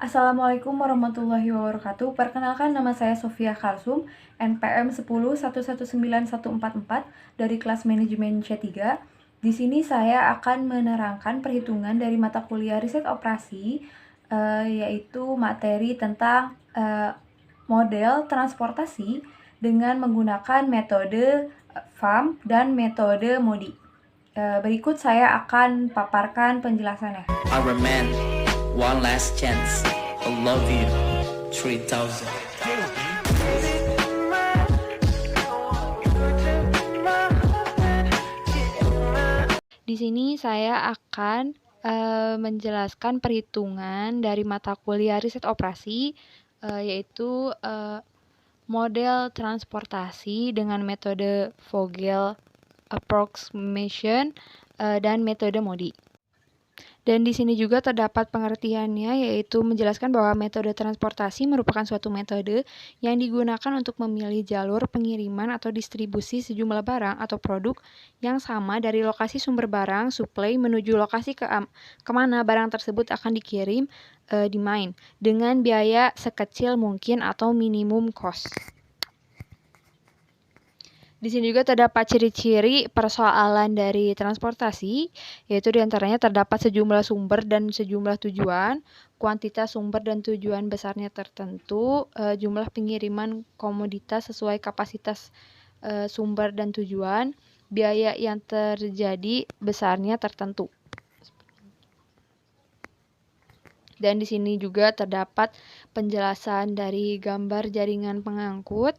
Assalamualaikum warahmatullahi wabarakatuh. Perkenalkan, nama saya Sofia Kalsum, NPM 10119144 dari kelas manajemen C3. Di sini saya akan menerangkan perhitungan dari mata kuliah riset operasi, yaitu materi tentang model transportasi dengan menggunakan metode FAM dan metode MODI. Berikut saya akan paparkan penjelasannya. Iron Man, one last chance. I love you, 3000. Di sini saya akan menjelaskan perhitungan dari mata kuliah riset operasi, yaitu model transportasi dengan metode Vogel approximation dan metode MODI. Dan di sini juga terdapat pengertiannya, yaitu menjelaskan bahwa metode transportasi merupakan suatu metode yang digunakan untuk memilih jalur pengiriman atau distribusi sejumlah barang atau produk yang sama dari lokasi sumber barang supply menuju lokasi kemana barang tersebut akan dikirim demand dengan biaya sekecil mungkin atau minimum cost. Di sini juga terdapat ciri-ciri persoalan dari transportasi, yaitu diantaranya terdapat sejumlah sumber dan sejumlah tujuan, kuantitas sumber dan tujuan besarnya tertentu, jumlah pengiriman komoditas sesuai kapasitas sumber dan tujuan, biaya yang terjadi besarnya tertentu. Dan di sini juga terdapat penjelasan dari gambar jaringan pengangkut.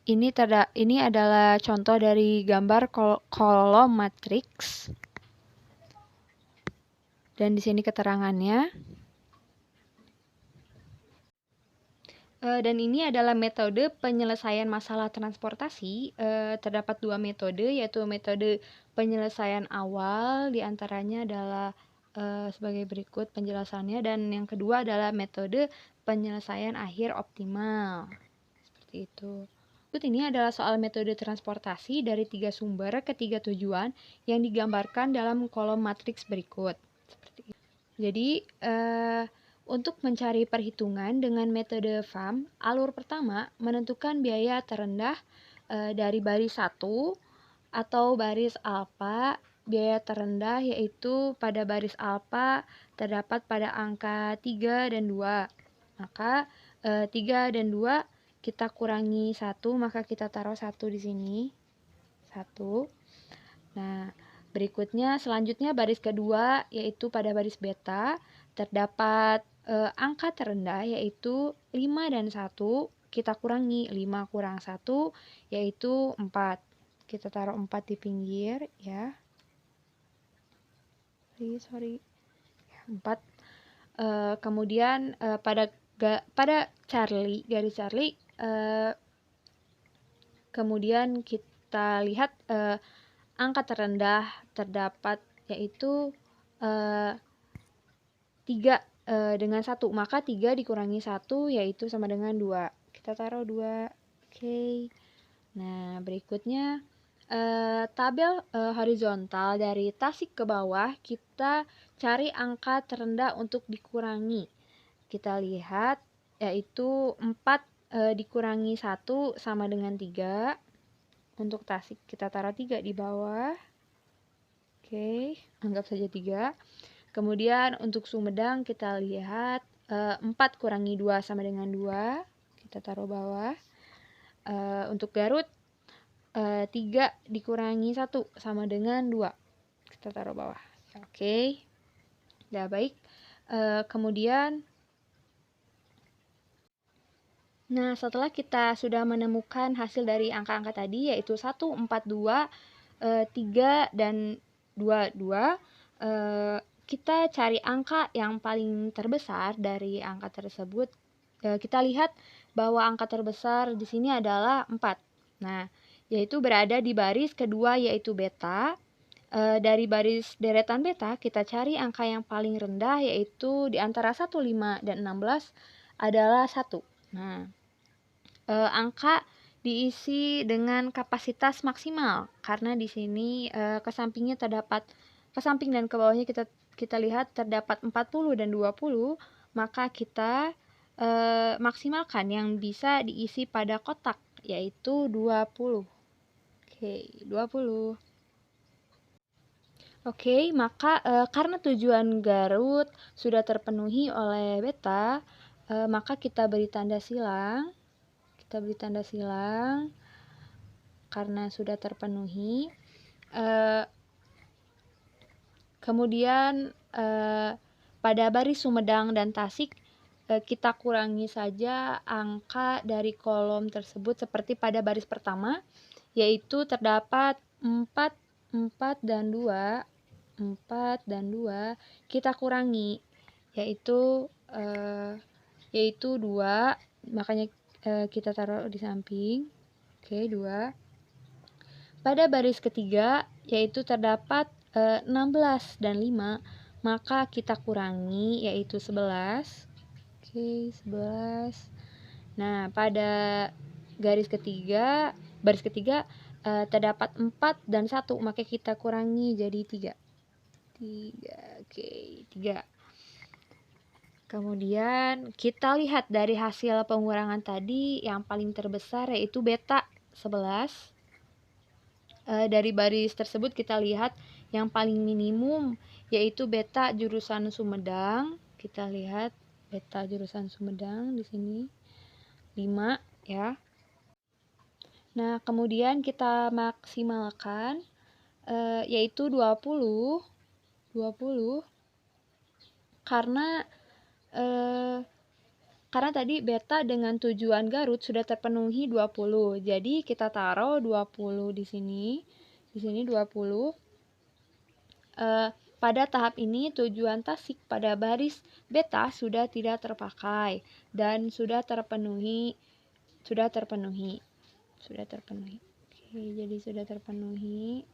Ini adalah contoh dari gambar kolom matriks. Dan di sini keterangannya. Dan ini adalah metode penyelesaian masalah transportasi. Terdapat dua metode, yaitu metode penyelesaian awal, diantaranya adalah sebagai berikut penjelasannya, dan yang kedua adalah metode penyelesaian akhir optimal. Seperti itu. Ini adalah soal metode transportasi dari 3 sumber ke 3 tujuan yang digambarkan dalam kolom matriks berikut. Seperti itu. Jadi, untuk mencari perhitungan dengan metode FAM, alur pertama menentukan biaya terendah dari baris 1 atau baris alfa. Biaya terendah yaitu pada baris alfa terdapat pada angka 3 dan 2. Maka 3 dan 2 kita kurangi 1, maka kita taruh 1 di sini. 1. Nah, berikutnya selanjutnya baris kedua yaitu pada baris beta terdapat angka terendah yaitu 5 dan 1. Kita kurangi 5 kurang 1 yaitu 4. Kita taruh 4 di pinggir ya. Sorry. 4. Kemudian pada Charlie, garis Charlie, kemudian kita lihat angka terendah terdapat yaitu 3 dengan 1, maka 3 dikurangi 1 yaitu sama dengan 2. Kita taruh 2. Oke. Nah, berikutnya tabel horizontal dari tasik ke bawah, kita cari angka terendah untuk dikurangi. Kita lihat yaitu 4 dikurangi 1 sama dengan 3. Untuk tasik kita taruh 3 di bawah. Oke, anggap saja 3. Kemudian untuk Sumedang kita lihat 4 kurangi 2 sama dengan 2. Kita taruh bawah. Untuk Garut 3 dikurangi 1 sama dengan 2. Kita taruh bawah. Oke. Udah baik. Kemudian nah, setelah kita sudah menemukan hasil dari angka-angka tadi, yaitu 1, 4, 2, 3, dan 2, 2, kita cari angka yang paling terbesar dari angka tersebut. Kita lihat bahwa angka terbesar di sini adalah 4. Nah, yaitu berada di baris kedua yaitu beta. Dari baris deretan beta, kita cari angka yang paling rendah yaitu di antara 1, 5, dan 16 adalah 1. Nah, angka diisi dengan kapasitas maksimal karena di sini ke samping dan ke bawahnya kita kita lihat terdapat 40 dan 20, maka kita maksimalkan yang bisa diisi pada kotak, yaitu 20. Oke, 20. Oke, maka karena tujuan Garut sudah terpenuhi oleh beta, maka kita beri tanda silang. Kita beri tanda silang karena sudah terpenuhi. Kemudian pada baris Sumedang dan Tasik kita kurangi saja angka dari kolom tersebut seperti pada baris pertama, yaitu terdapat 4 dan 2, 4 dan 2 kita kurangi, yaitu 2, makanya kita taruh di samping. Oke, 2. Pada baris ketiga, yaitu terdapat 16 dan 5, maka kita kurangi, yaitu 11. Oke, 11. Nah, pada baris ketiga terdapat 4 dan 1, maka kita kurangi jadi 3. Oke, 3. Kemudian kita lihat dari hasil pengurangan tadi, yang paling terbesar yaitu beta 11. Dari baris tersebut kita lihat yang paling minimum yaitu beta jurusan Sumedang. Kita lihat beta jurusan Sumedang di sini 5 ya. Nah, kemudian kita maksimalkan yaitu 20 karena tadi beta dengan tujuan Garut sudah terpenuhi 20. Jadi kita taruh 20 di sini. Di sini 20. Pada tahap ini tujuan Tasik pada baris beta sudah tidak terpakai dan sudah terpenuhi. Oke, jadi sudah terpenuhi.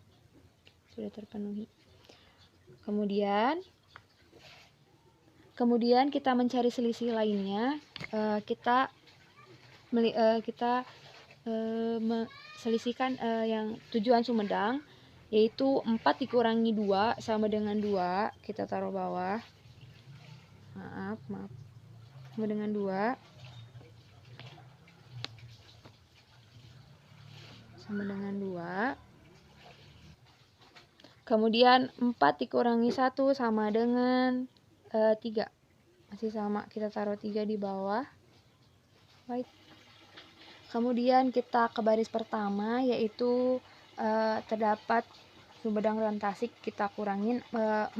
Kemudian kita mencari selisih lainnya. Kita selisihkan yang tujuan Sumedang, yaitu 4 dikurangi 2 sama dengan 2. Kita taruh bawah. Maaf. Sama dengan 2. Sama dengan 2. Kemudian 4 dikurangi 1 sama dengan 3. Masih sama, kita taruh 3 di bawah. Right. Kemudian kita ke baris pertama, yaitu terdapat Sumedang dan Tasik, kita kurangin 4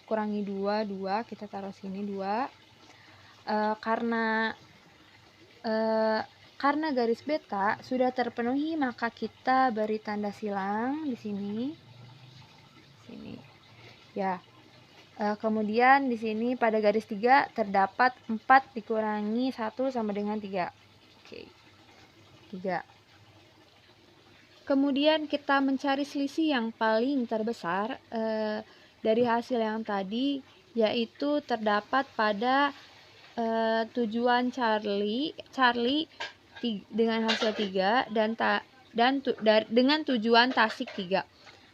kurangi 2, 2, kita taruh sini 2. Karena garis beta sudah terpenuhi, maka kita beri tanda silang di sini. Ya. Kemudian di sini pada garis 3 terdapat 4 dikurangi 1 sama dengan 3. Oke. 3. Kemudian kita mencari selisih yang paling terbesar dari hasil yang tadi, yaitu terdapat pada tujuan Charlie dengan hasil 3 dan dengan tujuan Tasik 3.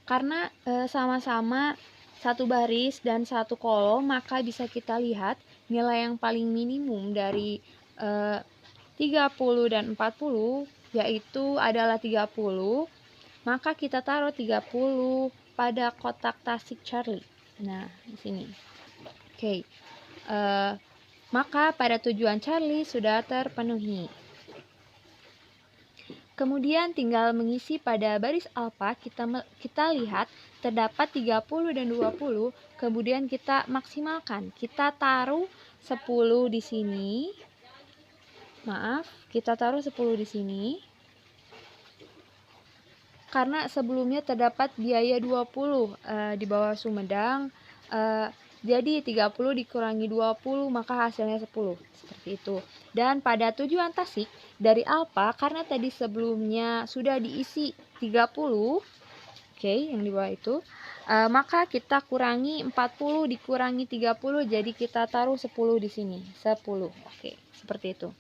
Karena sama-sama satu baris dan satu kolom, maka bisa kita lihat nilai yang paling minimum dari 30 dan 40 yaitu adalah 30. Maka kita taruh 30 pada kotak Tasik Charlie. Nah, di sini. Oke. Maka pada tujuan Charlie sudah terpenuhi. Kemudian tinggal mengisi pada baris alfa, kita lihat terdapat 30 dan 20, kemudian kita maksimalkan. Kita taruh 10 di sini. Maaf, kita taruh 10 di sini. Karena sebelumnya terdapat biaya 20 di bawah Sumedang. Jadi 30 dikurangi 20 maka hasilnya 10. Seperti itu. Dan pada tujuan Tasik dari alfa, karena tadi sebelumnya sudah diisi 30, oke, yang di bawah itu, maka kita kurangi 40 dikurangi 30, jadi kita taruh 10 di sini. 10. Oke, seperti itu.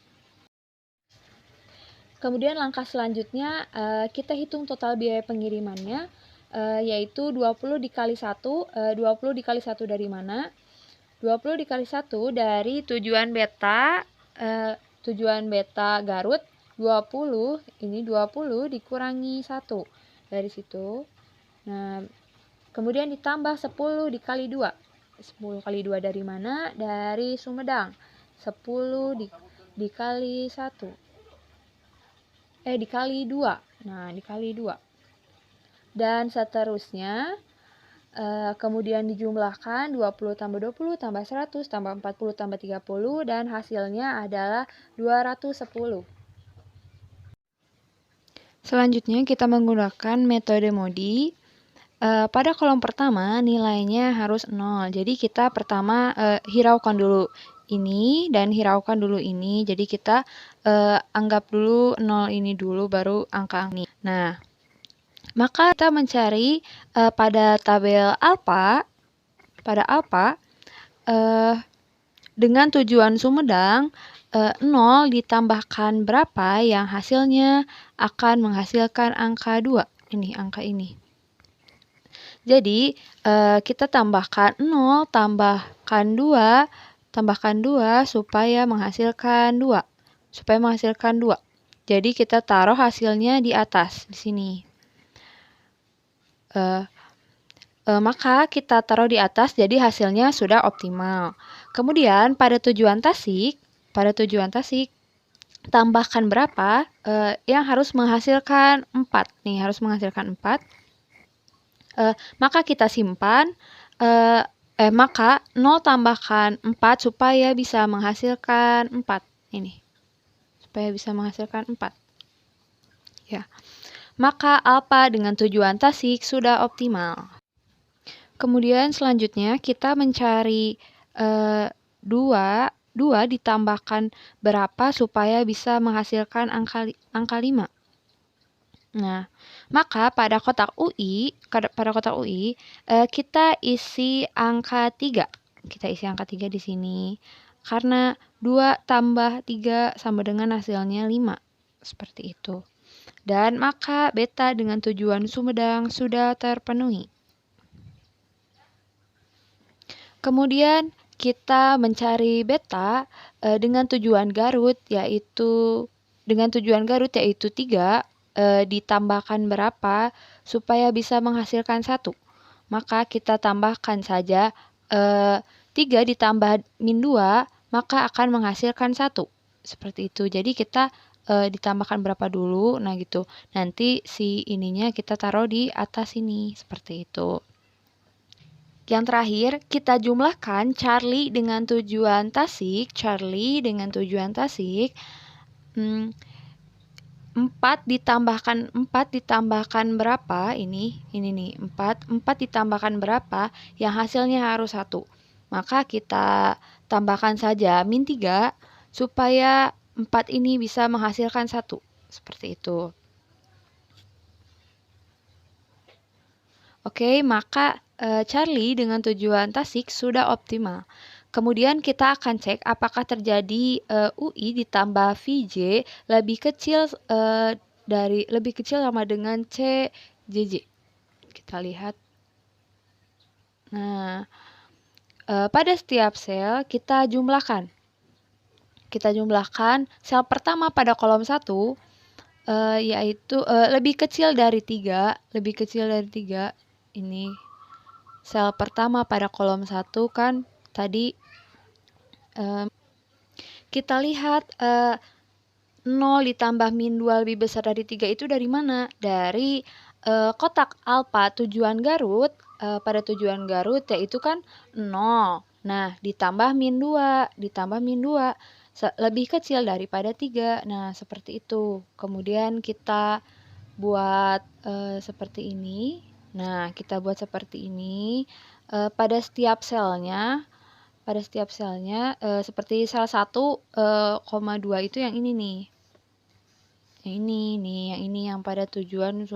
Kemudian langkah selanjutnya kita hitung total biaya pengirimannya. yaitu 20 dikali 1. 20 dikali 1 dari mana? 20 dikali 1 dari tujuan beta Garut. 20 ini 20 dikurangi 1 dari situ. Nah, kemudian ditambah 10 dikali 2. 10 kali 2 dari mana? Dari Sumedang. 10 dikali 1. Dikali 2. Nah, dikali 2. Dan seterusnya, kemudian dijumlahkan 20 tambah 20 tambah 100 tambah 40 tambah 30 dan hasilnya adalah 210. Selanjutnya kita menggunakan metode MODI. Pada kolom pertama nilainya harus 0. Jadi kita pertama hiraukan dulu ini dan hiraukan dulu ini. Jadi kita anggap dulu 0 ini dulu baru angka ini. Nah, maka kita mencari pada tabel alfa, dengan tujuan Sumedang, 0 ditambahkan berapa yang hasilnya akan menghasilkan angka 2. Ini angka ini. Jadi, kita tambahkan 0, tambahkan 2 supaya menghasilkan 2. Jadi, kita taruh hasilnya di atas, di sini. Maka kita taruh di atas, jadi hasilnya sudah optimal. Kemudian, pada tujuan Tasik, tambahkan berapa yang harus menghasilkan 4. Nih, harus menghasilkan 4. Maka kita simpan, maka 0 tambahkan 4 supaya bisa menghasilkan 4. Ini, supaya bisa menghasilkan 4. Ya. Maka alfa dengan tujuan Tasik sudah optimal. Kemudian selanjutnya kita mencari 2 ditambahkan berapa supaya bisa menghasilkan angka 5. Nah, maka pada kotak UI kita isi angka 3. Kita isi angka 3 di sini. Karena 2 tambah 3 sama dengan hasilnya 5. Seperti itu. Dan maka beta dengan tujuan Sumedang sudah terpenuhi. Kemudian kita mencari beta dengan tujuan Garut yaitu 3, ditambahkan berapa supaya bisa menghasilkan 1. Maka kita tambahkan saja 3 ditambah min 2 maka akan menghasilkan 1. Seperti itu. Jadi kita ditambahkan berapa dulu, nah gitu. Nanti si ininya kita taruh di atas sini, seperti itu. Yang terakhir, kita jumlahkan Charlie dengan tujuan Tasik. 4 ditambahkan berapa? Ini nih, 4 ditambahkan berapa? Yang hasilnya harus 1. Maka kita tambahkan saja min 3 supaya 4 ini bisa menghasilkan 1. Seperti itu. Oke, maka Charlie dengan tujuan Tasik sudah optimal. Kemudian kita akan cek apakah terjadi UI ditambah VJ lebih kecil sama dengan CJJ. Kita lihat. Nah, pada setiap sel kita jumlahkan. Sel pertama pada kolom 1 yaitu lebih kecil dari 3. Ini sel pertama pada kolom 1 kan tadi kita lihat 0 ditambah min 2 lebih besar dari 3 itu dari mana? Dari kotak alfa tujuan Garut. Pada tujuan Garut yaitu kan 0. Nah, ditambah min 2 lebih kecil daripada 3. Nah, seperti itu. Kemudian kita buat seperti ini. Nah, kita buat seperti ini. Pada setiap selnya seperti sel 1,2 itu yang ini nih. Yang ini yang pada tujuan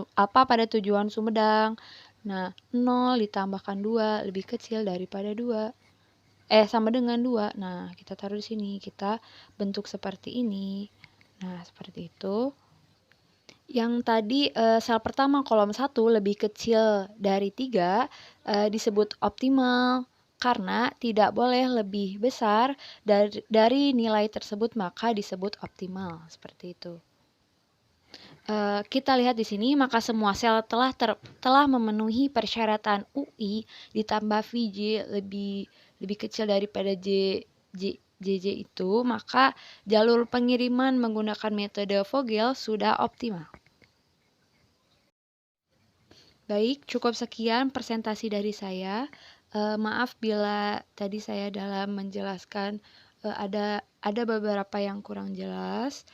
Sumedang. Nah, 0 ditambahkan 2 lebih kecil daripada 2. Sama dengan 2. Nah, kita taruh di sini. Kita bentuk seperti ini. Nah, seperti itu. Yang tadi sel pertama kolom 1 lebih kecil dari 3 disebut optimal karena tidak boleh lebih besar dari nilai tersebut, maka disebut optimal. Seperti itu. Kita lihat di sini, maka semua sel telah memenuhi persyaratan UI ditambah VJ lebih kecil daripada JJ itu, maka jalur pengiriman menggunakan metode Vogel sudah optimal. Baik, cukup sekian presentasi dari saya. Maaf bila tadi saya dalam menjelaskan ada beberapa yang kurang jelas.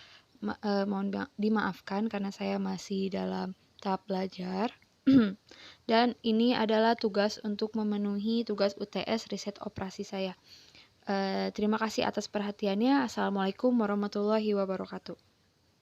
Mohon dimaafkan karena saya masih dalam tahap belajar. Dan ini adalah tugas untuk memenuhi tugas UTS riset operasi saya. Terima kasih atas perhatiannya. Assalamualaikum warahmatullahi wabarakatuh.